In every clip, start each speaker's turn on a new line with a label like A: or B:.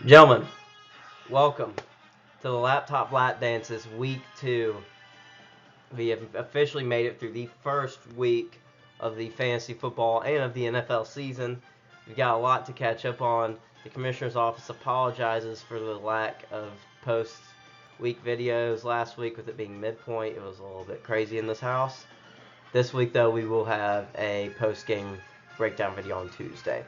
A: Gentlemen, welcome to the Laptop Lap Dances Week 2. We have officially made it through the first week of the fantasy football and of the NFL season. We've got a lot to catch up on. The Commissioner's Office apologizes for the lack of post-week videos. Last week, with it being midpoint, it was a little bit crazy in this house. This week, though, we will have a post-game breakdown video on Tuesday.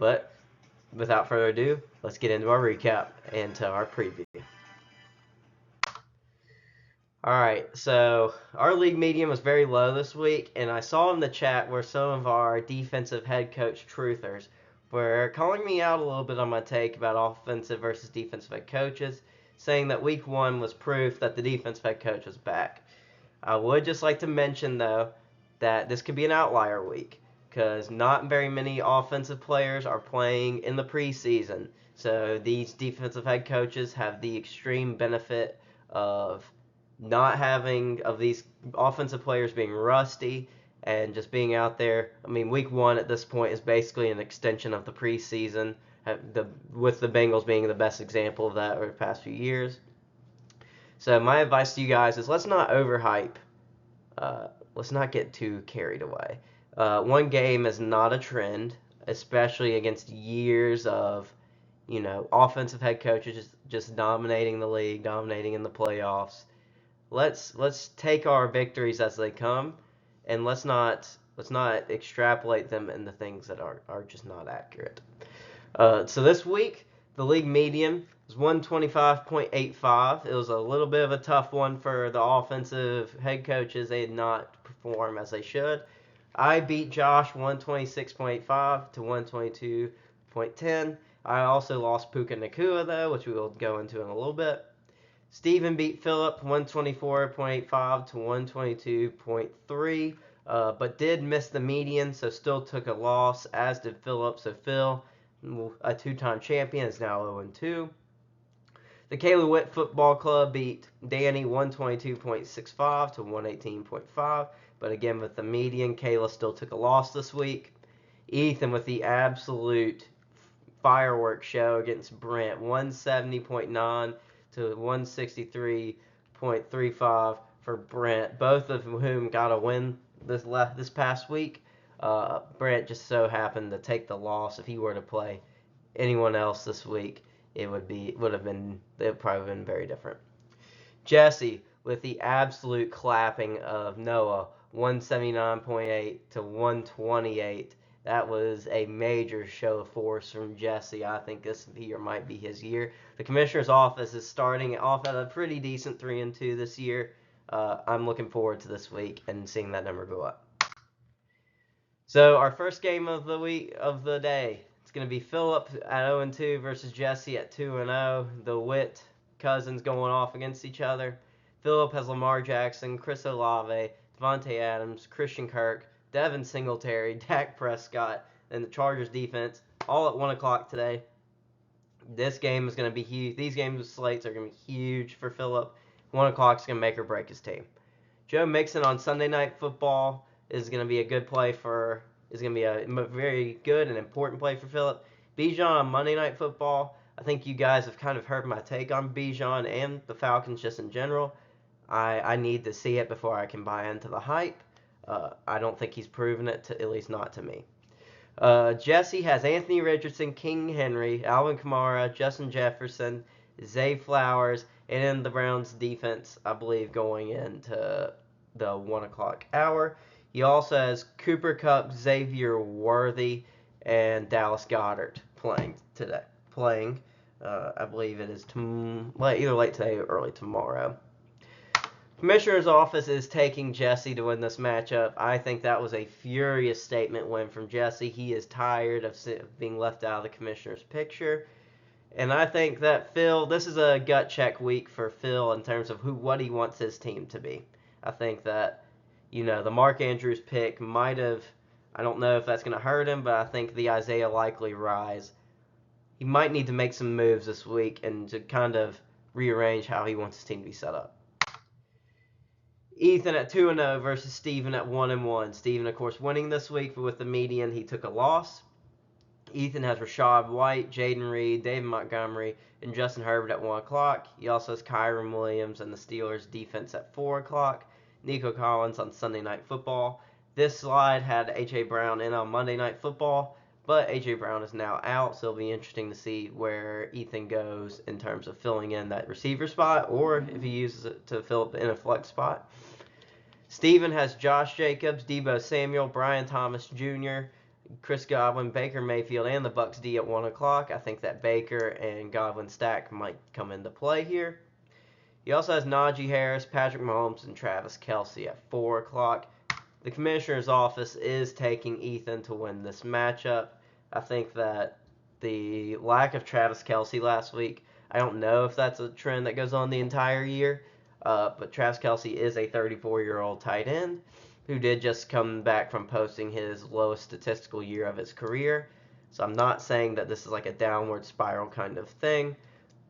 A: But without further ado, let's get into our recap and to our preview. Alright, so our league median was very low this week, and I saw in the chat where some of our defensive head coach truthers were calling me out a little bit on my take about offensive versus defensive head coaches, saying that week 1 was proof that the defensive head coach was back. I would just like to mention, though, that this could be an outlier week, because not very many offensive players are playing in the preseason. So these defensive head coaches have the extreme benefit of not having of these offensive players being rusty and just being out there. I mean, week 1 at this point is basically an extension of the preseason, with the Bengals being the best example of that over the past few years. So my advice to you guys is let's not overhype. Let's not get too carried away. One game is not a trend, especially against years of, offensive head coaches just dominating the league, dominating in the playoffs. Let's take our victories as they come, and let's not extrapolate them into things that are just not accurate. So this week, the league median was 125.85. It was a little bit of a tough one for the offensive head coaches. They did not perform as they should. I beat Josh 126.85 to 122.10. I also lost Puka Nacua, though, which we will go into in a little bit. Steven beat Philip 124.85 to 122.3, but did miss the median, so still took a loss, as did Philip. So Phil, a two-time champion, is now 0-2. The Kayla Witt Football Club beat Danny 122.65 to 118.5, but again with the median, Kayla still took a loss this week. Ethan with the absolute fireworks show against Brent, 170.9 to 163.35 for Brent, both of whom got a win this past week. Brent just so happened to take the loss. If he were to play anyone else this week, it would probably been very different. Jesse with the absolute clapping of Noah, 179.8 to 128. That was a major show of force from Jesse. I think this year might be his year. The Commissioner's Office is starting off at a pretty decent 3-2 this year. I'm looking forward to this week and seeing that number go up. So our first game of the day, it's going to be Philip at 0-2 versus Jesse at 2-0. The Witt cousins going off against each other. Philip has Lamar Jackson, Chris Olave, Devontae Adams, Christian Kirk, Devin Singletary, Dak Prescott, and the Chargers defense all at 1 o'clock today. This game is going to be huge. These games slates are going to be huge for Philip. 1 o'clock is going to make or break his team. Joe Mixon on Sunday Night Football is going to be a very good and important play for Philip. Bijan on Monday Night Football. I think you guys have kind of heard my take on Bijan and the Falcons just in general. I need to see it before I can buy into the hype. I don't think he's proven it, at least not to me. Jesse has Anthony Richardson, King Henry, Alvin Kamara, Justin Jefferson, Zay Flowers, and in the Browns defense, I believe, going into the 1 o'clock hour. He also has Cooper Kupp, Xavier Worthy, and Dallas Goedert playing today. I believe it is either late today or early tomorrow. Commissioner's Office is taking Jesse to win this matchup. I think that was a furious statement win from Jesse. He is tired of being left out of the Commissioner's picture. And I think that this is a gut check week for Phil in terms of what he wants his team to be. I think that, the Mark Andrews pick might have, I don't know if that's going to hurt him, but I think the Isaiah Likely rise, he might need to make some moves this week and to kind of rearrange how he wants his team to be set up. Ethan at 2-0 versus Steven at 1-1. Steven, of course, winning this week, but with the median, he took a loss. Ethan has Rashad White, Jaden Reed, David Montgomery, and Justin Herbert at 1 o'clock. He also has Kyron Williams and the Steelers defense at 4 o'clock. Nico Collins on Sunday Night Football. This slide had A.J. Brown in on Monday Night Football, but A.J. Brown is now out, so it'll be interesting to see where Ethan goes in terms of filling in that receiver spot or if he uses it to fill up in a flex spot. Steven has Josh Jacobs, Deebo Samuel, Brian Thomas Jr., Chris Godwin, Baker Mayfield, and the Bucks D at 1 o'clock. I think that Baker and Godwin stack might come into play here. He also has Najee Harris, Patrick Mahomes, and Travis Kelce at 4 o'clock. The commissioner's office is taking Ethan to win this matchup. I think that the lack of Travis Kelce last week, I don't know if that's a trend that goes on the entire year, but Travis Kelce is a 34-year-old tight end who did just come back from posting his lowest statistical year of his career. So I'm not saying that this is like a downward spiral kind of thing,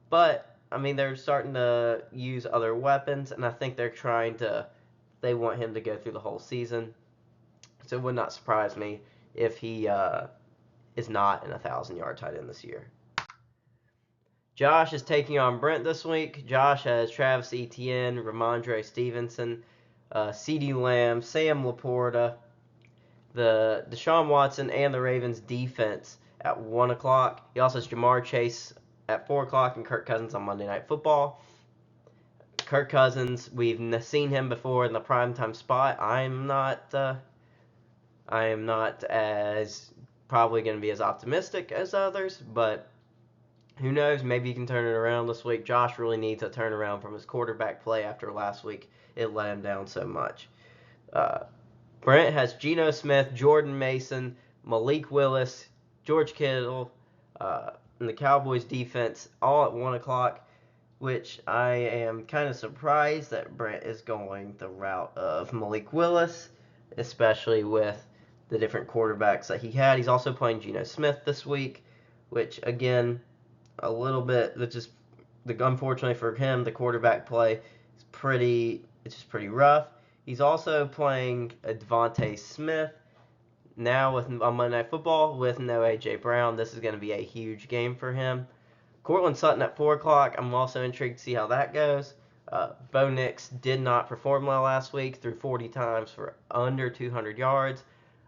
A: but I mean they're starting to use other weapons, and I think they want him to go through the whole season. So it would not surprise me if he is not an 1,000-yard tight end this year. Josh is taking on Brent this week. Josh has Travis Etienne, Ramondre Stevenson, CeeDee Lamb, Sam Laporta, the Deshaun Watson, and the Ravens defense at 1 o'clock. He also has Jamar Chase at 4 o'clock and Kirk Cousins on Monday Night Football. Kirk Cousins, we've seen him before in the primetime spot. I am not as probably going to be as optimistic as others, but who knows? Maybe he can turn it around this week. Josh really needs a turnaround from his quarterback play after last week. It let him down so much. Brent has Geno Smith, Jordan Mason, Malik Willis, George Kittle, and the Cowboys defense all at 1 o'clock, which I am kind of surprised that Brent is going the route of Malik Willis, especially with the different quarterbacks that he had. He's also playing Geno Smith this week, which, again, a little bit, unfortunately for him, the quarterback play is pretty rough. He's also playing Devontae Smith now on Monday Night Football with no A.J. Brown. This is going to be a huge game for him. Courtland Sutton at 4 o'clock. I'm also intrigued to see how that goes. Bo Nix did not perform well last week, threw 40 times for under 200 yards.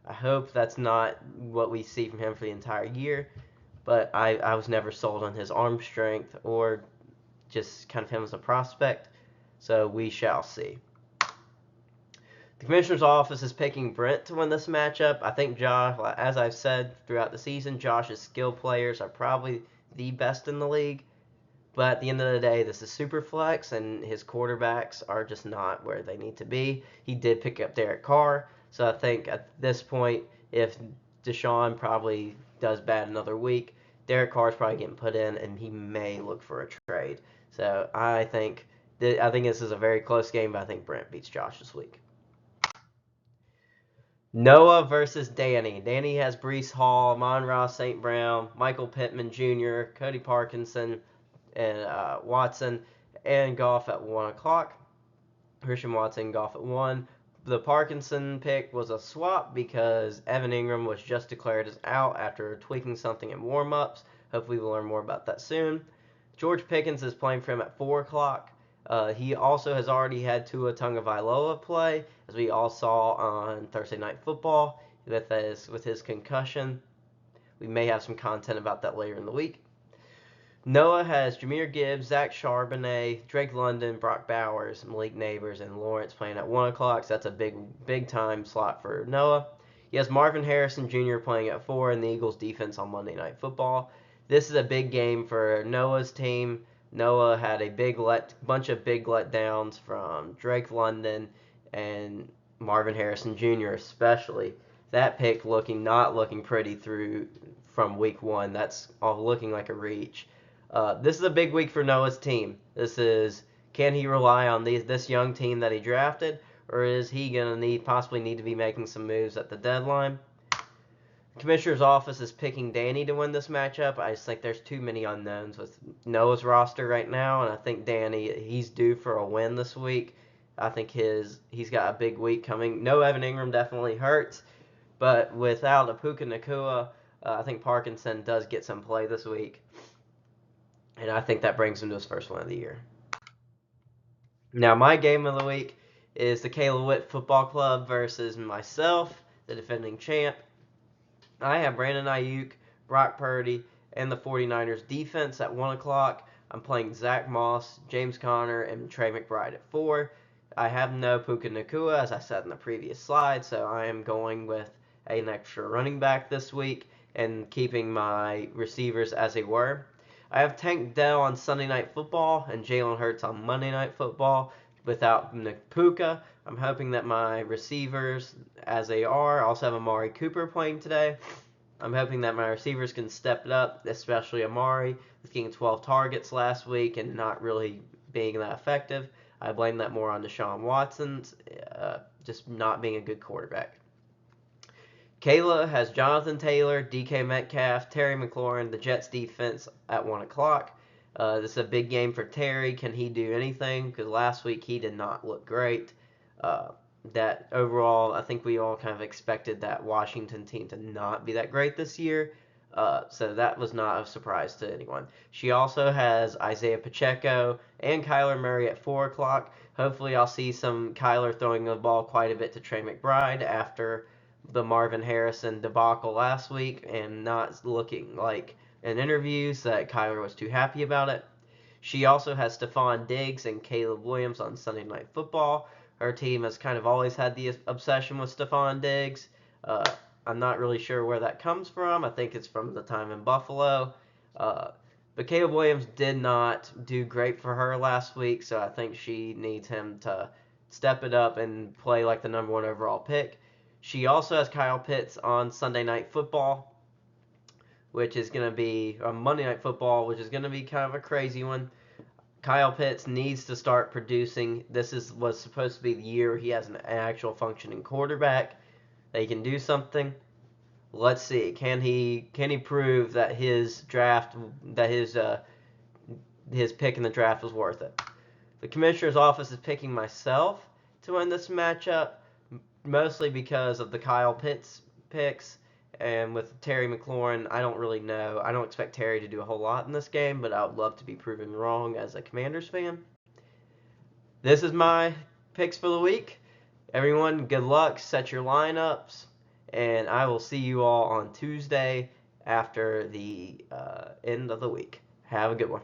A: I hope that's not what we see from him for the entire year, but I was never sold on his arm strength or just kind of him as a prospect, so we shall see. The commissioner's office is picking Brent to win this matchup. I think Josh, as I've said throughout the season, Josh's skill players are probably the best in the league. But at the end of the day, this is super flex, and his quarterbacks are just not where they need to be. He did pick up Derek Carr, so I think at this point, if Deshaun probably does bad another week, Derek Carr's probably getting put in, and he may look for a trade. So I think this is a very close game, but I think Brent beats Josh this week. Noah versus Danny. Danny has Breece Hall, Amon-Ra St. Brown, Michael Pittman Jr., Cody Parkinson, and Watson, and Goff at 1 o'clock. Christian Watson, Goff at 1. The Parkinson pick was a swap because Evan Ingram was just declared as out after tweaking something in warm-ups. Hopefully we'll learn more about that soon. George Pickens is playing for him at 4 o'clock. He also has already had Tua Tagovailoa play, as we all saw on Thursday Night Football with his concussion. We may have some content about that later in the week. Noah has Jahmyr Gibbs, Zach Charbonnet, Drake London, Brock Bowers, Malik Neighbors, and Lawrence playing at 1 o'clock, so that's a big time slot for Noah. He has Marvin Harrison Jr. playing at 4 in the Eagles defense on Monday Night Football. This is a big game for Noah's team. Noah had a bunch of big letdowns from Drake London and Marvin Harrison Jr. especially. That pick not looking pretty from week 1. That's all looking like a reach. This is a big week for Noah's team. Can he rely on this young team that he drafted, or is he going to possibly need to be making some moves at the deadline? The commissioner's office is picking Danny to win this matchup. I just think there's too many unknowns with Noah's roster right now, and I think Danny, he's due for a win this week. I think he's got a big week coming. No Evan Ingram definitely hurts, but without Puka Nacua, I think Parkinson does get some play this week, and I think that brings him to his first win of the year. Now, my game of the week is the Kayla Witt Football Club versus myself, the defending champ. I have Brandon Ayuk, Brock Purdy, and the 49ers defense at 1 o'clock. I'm playing Zach Moss, James Conner, and Trey McBride at 4. I have no Puka Nacua, as I said in the previous slide, so I am going with an extra running back this week and keeping my receivers as they were. I have Tank Dell on Sunday Night Football and Jalen Hurts on Monday Night Football without Puka. I'm hoping that my receivers, as they are, I also have Amari Cooper playing today. I'm hoping that my receivers can step it up, especially Amari, with getting 12 targets last week and not really being that effective. I blame that more on Deshaun Watson's just not being a good quarterback. Kayla has Jonathan Taylor, DK Metcalf, Terry McLaurin, the Jets defense at 1 o'clock. This is a big game for Terry. Can he do anything? Because last week he did not look great. That overall, I think we all kind of expected that Washington team to not be that great this year. So that was not a surprise to anyone. She also has Isaiah Pacheco and Kyler Murray at 4 o'clock. Hopefully I'll see some Kyler throwing the ball quite a bit to Trey McBride after the Marvin Harrison debacle last week and not looking like in interviews that Kyler was too happy about it. She also has Stephon Diggs and Caleb Williams on Sunday Night Football. Her team has kind of always had the obsession with Stephon Diggs. I'm not really sure where that comes from. I think it's from the time in Buffalo. But Caleb Williams did not do great for her last week, so I think she needs him to step it up and play like the number 1 overall pick. She also has Kyle Pitts on Sunday Night Football, which is going to be a Monday Night Football, which is going to be kind of a crazy one. Kyle Pitts needs to start producing. This was supposed to be the year he has an actual functioning quarterback. They can do something. Let's see. Can he prove that his pick in the draft was worth it? The commissioner's office is picking myself to win this matchup, mostly because of the Kyle Pitts picks. And with Terry McLaurin, I don't really know. I don't expect Terry to do a whole lot in this game, but I would love to be proven wrong as a Commanders fan. This is my picks for the week. Everyone, good luck. Set your lineups. And I will see you all on Tuesday after the end of the week. Have a good one.